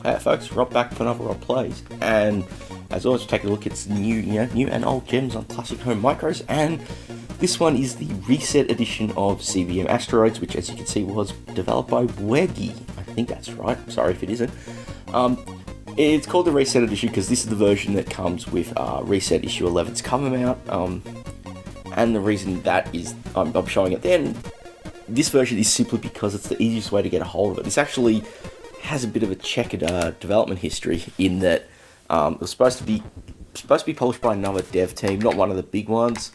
Hey folks, Rob back for another Rob Plays, and as always, we'll take a look at some new and old gems on classic home micros, and this one is the reset edition of CBM Asteroids, which, as you can see, was developed by Wegi. I think that's right. Sorry if it isn't. It's called the reset edition because this is the version that comes with reset issue 11's cover mount, and the reason that is I'm showing it then. This version is simply because it's the easiest way to get a hold of it. This actually has a bit of a checkered development history in that it was supposed to be published by another dev team, not one of the big ones,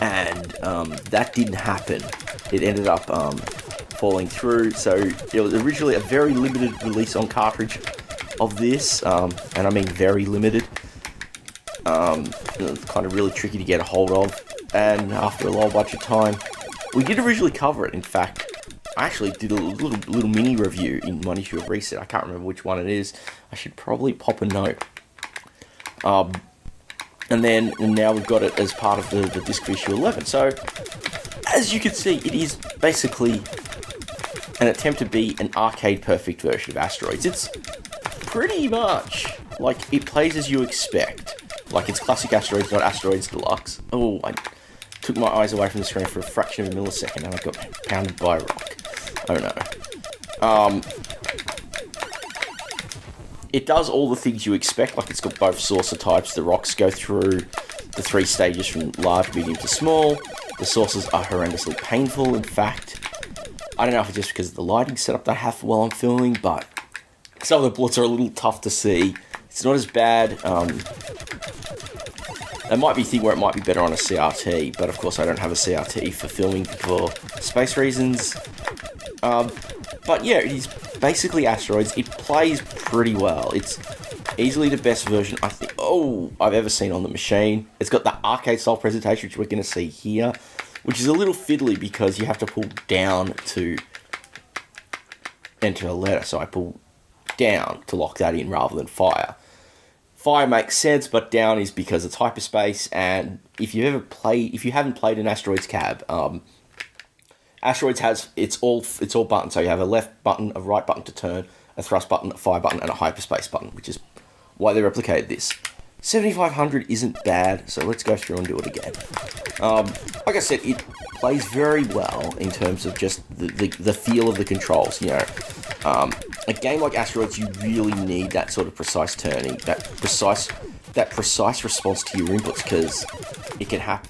and that didn't happen. It ended up falling through. So it was originally a very limited release on cartridge of this, and I mean very limited. It's kind of really tricky to get a hold of, and after a long bunch of time, we did originally cover it. In fact, I actually did a little mini review in one issue of Reset. I can't remember which one it is. I should probably pop a note. And now we've got it as part of the disc of issue 11. So, as you can see, it is basically an attempt to be an arcade-perfect version of Asteroids. It's pretty much like it plays as you expect. Like it's classic Asteroids, not Asteroids Deluxe. Oh, I took my eyes away from the screen for a fraction of a millisecond and I got pounded by a rock. Oh no. It does all the things you expect, like it's got both saucer types. The rocks go through the 3 stages from large, medium to small. The saucers are horrendously painful. In fact, I don't know if it's just because of the lighting setup that I have while I'm filming, but some of the bullets are a little tough to see. It's not as bad. There might be a thing where it might be better on a CRT, but of course I don't have a CRT for filming for space reasons. But yeah, it is basically Asteroids. It plays pretty well. It's easily the best version I've ever seen on the machine. It's got the arcade style presentation, which we're going to see here, which is a little fiddly because you have to pull down to enter a letter. So I pull down to lock that in rather than fire. Fire makes sense, but down is because it's hyperspace, and if you haven't played an Asteroids cab, Asteroids has it's all buttons. So you have a left button, a right button to turn, a thrust button, a fire button, and a hyperspace button, which is why they replicated this. 7500 isn't bad, so let's go through and do it again. Like I said, it plays very well in terms of just the feel of the controls. You know, a game like Asteroids, you really need that sort of precise turning, that precise response to your inputs, because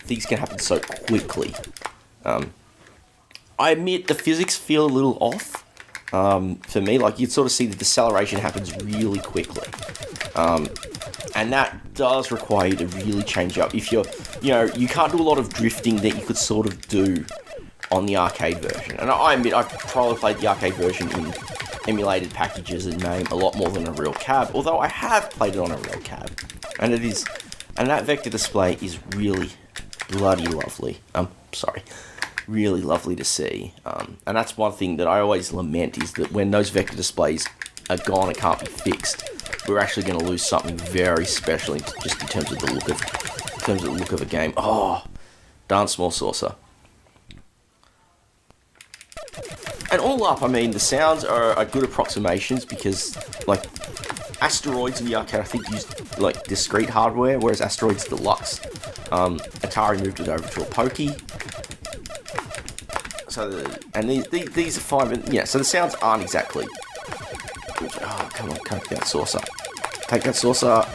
things can happen so quickly. I admit the physics feel a little off for me. Like you'd sort of see the deceleration happens really quickly. And that does require you to really change up. If you can't do a lot of drifting that you could sort of do on the arcade version. And I admit, I've probably played the arcade version in emulated packages and name a lot more than a real cab, although I have played it on a real cab. And that vector display is really bloody lovely. Really lovely to see. And that's one thing that I always lament, is that when those vector displays are gone and can't be fixed, we're actually going to lose something very special just in terms of the look of a game. Oh, darn small saucer. And all up, I mean, the sounds are good approximations because, like, Asteroids in the arcade, I think, used, like, discrete hardware, whereas Asteroids Deluxe, Atari moved it over to a pokey. So, these are fine, but, yeah, so the sounds aren't exactly... Oh, come on, take that saucer. Take that saucer.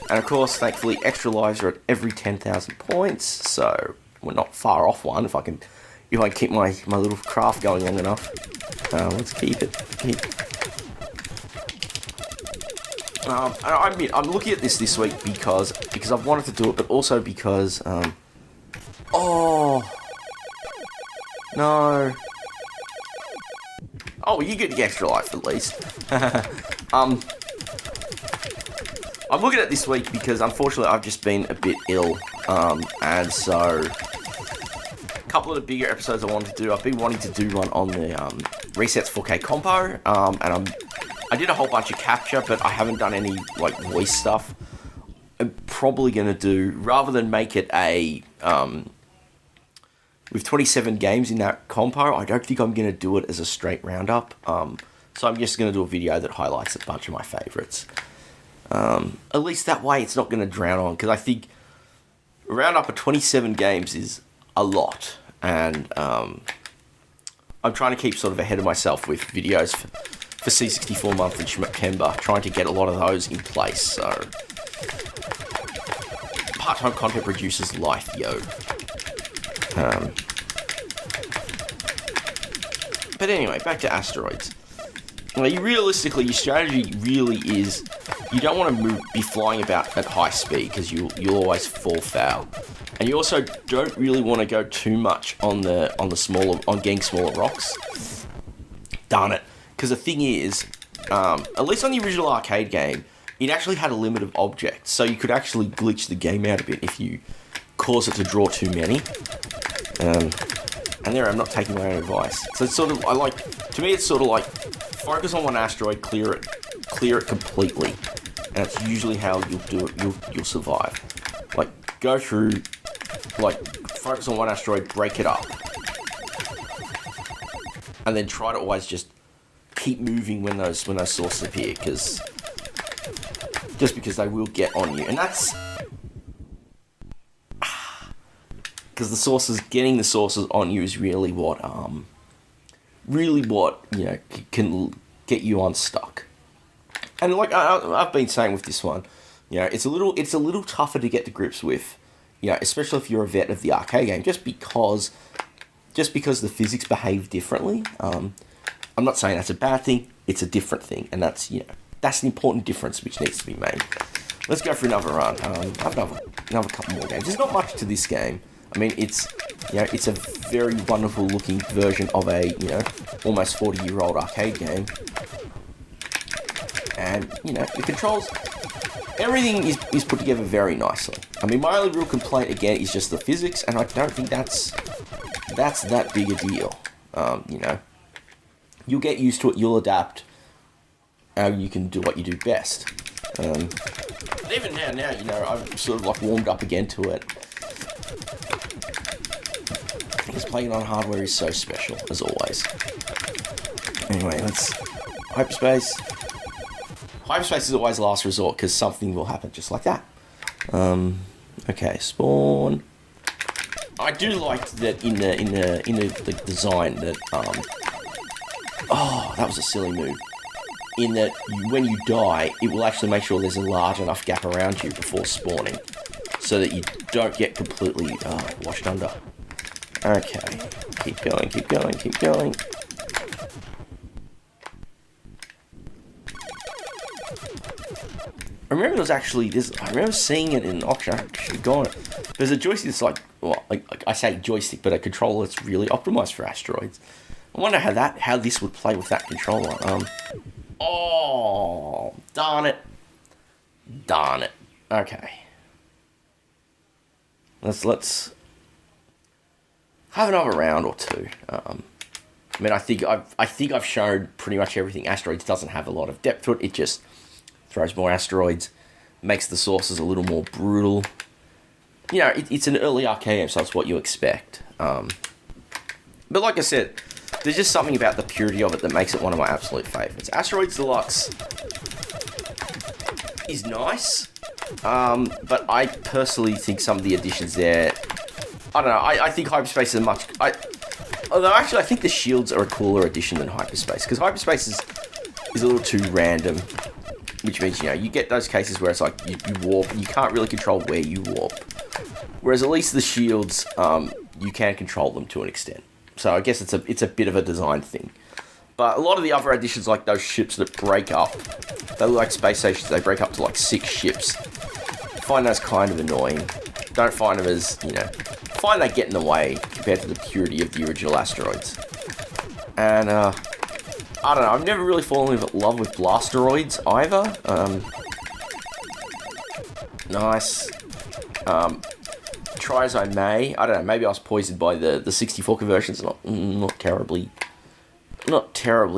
And of course, thankfully, extra lives are at every 10,000 points, so we're not far off one if I can keep my little craft going long enough. Let's keep it. And I admit, I'm looking at this week because I've wanted to do it, but also because, oh, no. Oh, you get the extra life at least. I'm looking at this week because unfortunately I've just been a bit ill, and so a couple of the bigger episodes I wanted to do, I've been wanting to do one on the Resets 4K compo, and I did a whole bunch of capture, but I haven't done any like voice stuff. I'm probably going to do, rather than make it a with 27 games in that compo, I don't think I'm going to do it as a straight roundup. So I'm just going to do a video that highlights a bunch of my favourites. At least that way it's not going to drown on, because I think a roundup of 27 games is a lot. And I'm trying to keep sort of ahead of myself with videos for C64 month in September, trying to get a lot of those in place. So part-time content producer's life, yo. But anyway, back to Asteroids. Realistically, your strategy really is you don't want to be flying about at high speed, because you'll always fall foul, and you also don't really want to go too much on getting smaller rocks. Darn it! Because the thing is, at least on the original arcade game, it actually had a limit of objects, so you could actually glitch the game out a bit if you cause it to draw too many. And there, I'm not taking my own advice. So it's sort of, to me, it's sort of like, focus on one asteroid, clear it completely. And that's usually how you'll do it, you'll survive. Like, go through, focus on one asteroid, break it up. And then try to always just keep moving when those sources appear, just because they will get on you. And that's, because getting the sources on you is really what can get you unstuck. And like I've been saying with this one, it's a little tougher to get to grips with, especially if you're a vet of the arcade game, just because the physics behave differently. I'm not saying that's a bad thing; it's a different thing, and that's an important difference which needs to be made. Let's go for another run. I've another couple more games. There's not much to this game. I mean, it's a very wonderful looking version of a, almost 40-year-old arcade game. And, the controls, everything is put together very nicely. I mean, my only real complaint, again, is just the physics, and I don't think that's that big a deal. You'll get used to it, you'll adapt, and you can do what you do best. Even now, I'm sort of warmed up again to it. Because playing on hardware is so special, as always. Anyway, let's... Hyperspace. Hyperspace is always last resort, because something will happen just like that. Okay, spawn. I do like that in the design that... oh, that was a silly move. In that, when you die, it will actually make sure there's a large enough gap around you before spawning, so that you don't get completely washed under. Okay, keep going. I remember I remember seeing it in auction. I should have gone. There's a joystick that's I say joystick, but a controller that's really optimized for Asteroids. I wonder how this would play with that controller. Oh, darn it. Okay. Let's have another round or two. I mean, I think I've shown pretty much everything. Asteroids doesn't have a lot of depth to it. It just throws more asteroids, makes the sources a little more brutal. It's an early arcade game, so that's what you expect. But like I said, there's just something about the purity of it that makes it one of my absolute favorites. Asteroids Deluxe is nice, but I personally think some of the additions there, I don't know, I think Hyperspace is although actually I think the shields are a cooler addition than Hyperspace, because Hyperspace is a little too random, which means, you get those cases where it's like you warp and you can't really control where you warp. Whereas at least the shields, you can control them to an extent. So I guess it's a bit of a design thing. But a lot of the other additions, like those ships that break up, they look like space stations, they break up to like 6 ships. I find those kind of annoying. Don't find them as, find they get in the way compared to the purity of the original Asteroids. And, I don't know, I've never really fallen in love with Blasteroids either. Nice. Try as I may, I don't know, maybe I was poisoned by the 64 conversions, not terribly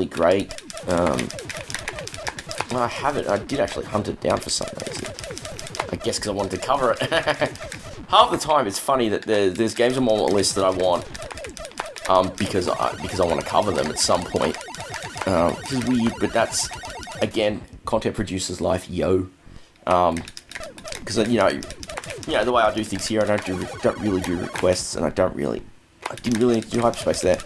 great. I did actually hunt it down for some reason. I guess because I wanted to cover it. Half the time it's funny that there's games on my list that I want, because I want to cover them at some point. This is weird, but that's, again, content producer's life, yo. Because, the way I do things here, I don't really do requests, and I didn't really need to do hyperspace there.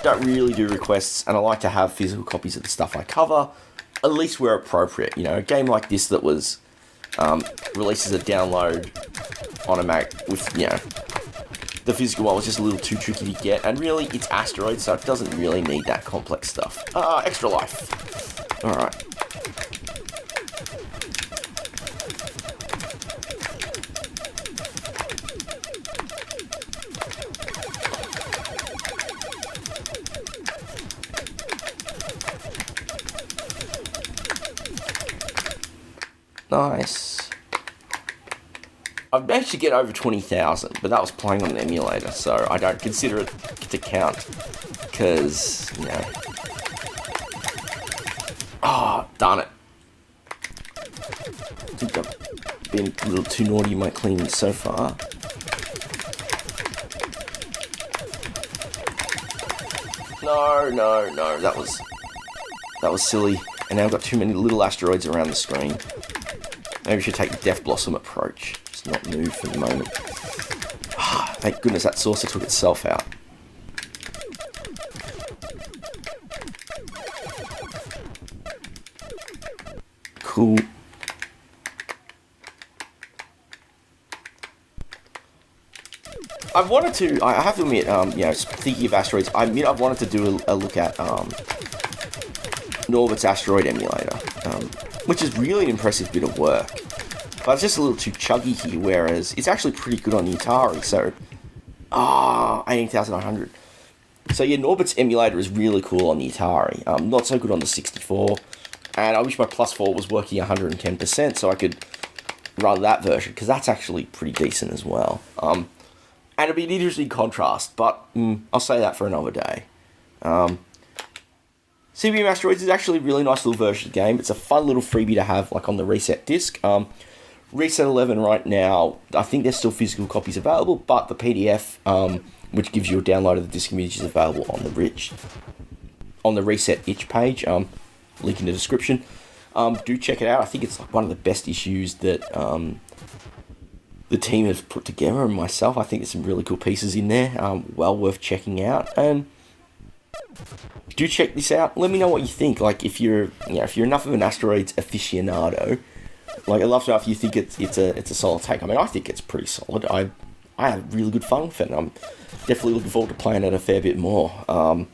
Don't really do requests, and I like to have physical copies of the stuff I cover, at least where appropriate. A game like this that was released as a download on a Mac with, the physical one was just a little too tricky to get, and really, it's Asteroids, so it doesn't really need that complex stuff. Extra life. Alright. Nice. I've managed to get over 20,000, but that was playing on an emulator, so I don't consider it to count. Because, darn it. I think I've been a little too naughty in my cleaning so far. No, that was silly. And now I've got too many little asteroids around the screen. Maybe we should take the Death Blossom approach. Just not move for the moment. Thank goodness that saucer took itself out. Cool. I have to admit, thinking of asteroids, I've wanted to do a look at Norbert's Asteroid emulator, which is really an impressive bit of work. But it's just a little too chuggy here, whereas it's actually pretty good on the Atari, so... 18,900. So yeah, Norbert's emulator is really cool on the Atari, not so good on the 64, and I wish my Plus 4 was working 110%, so I could run that version, because that's actually pretty decent as well. And it'd be an interesting contrast, but I'll say that for another day. CBM Asteroids is actually a really nice little version of the game. It's a fun little freebie to have, like, on the Reset disc. Reset 11 right now, I think there's still physical copies available, but the PDF, which gives you a download of the disc image, is available on the Reset itch page. Link in the description. Do check it out. I think it's like one of the best issues that the team has put together, and myself, I think there's some really cool pieces in there. Well worth checking out, and do check this out. Let me know what you think. Like, if you're enough of an Asteroids aficionado, like, I'd love to know if you think it's a solid take. I think it's pretty solid. I had really good fun with it, and I'm definitely looking forward to playing it a fair bit more. And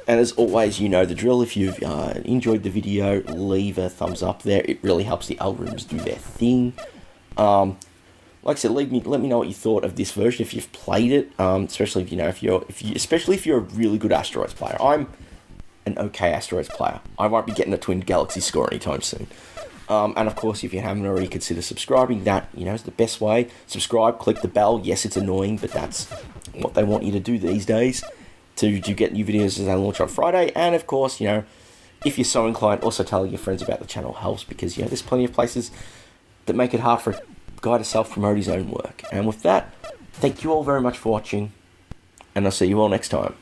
as always, you know the drill. If you've enjoyed the video, leave a thumbs up there. It really helps the algorithms do their thing. Like I said, let me know what you thought of this version, if you've played it, especially if you're a really good Asteroids player. I'm an okay Asteroids player. I won't be getting a Twin Galaxy score anytime soon. And of course, if you haven't already, consider subscribing. That, is the best way. Subscribe, click the bell. Yes, it's annoying, but that's what they want you to do these days to get new videos as they launch on Friday. And of course, if you're so inclined, also telling your friends about the channel helps, because there's plenty of places that make it hard for a guy to self-promote his own work. And with that, thank you all very much for watching, and I'll see you all next time.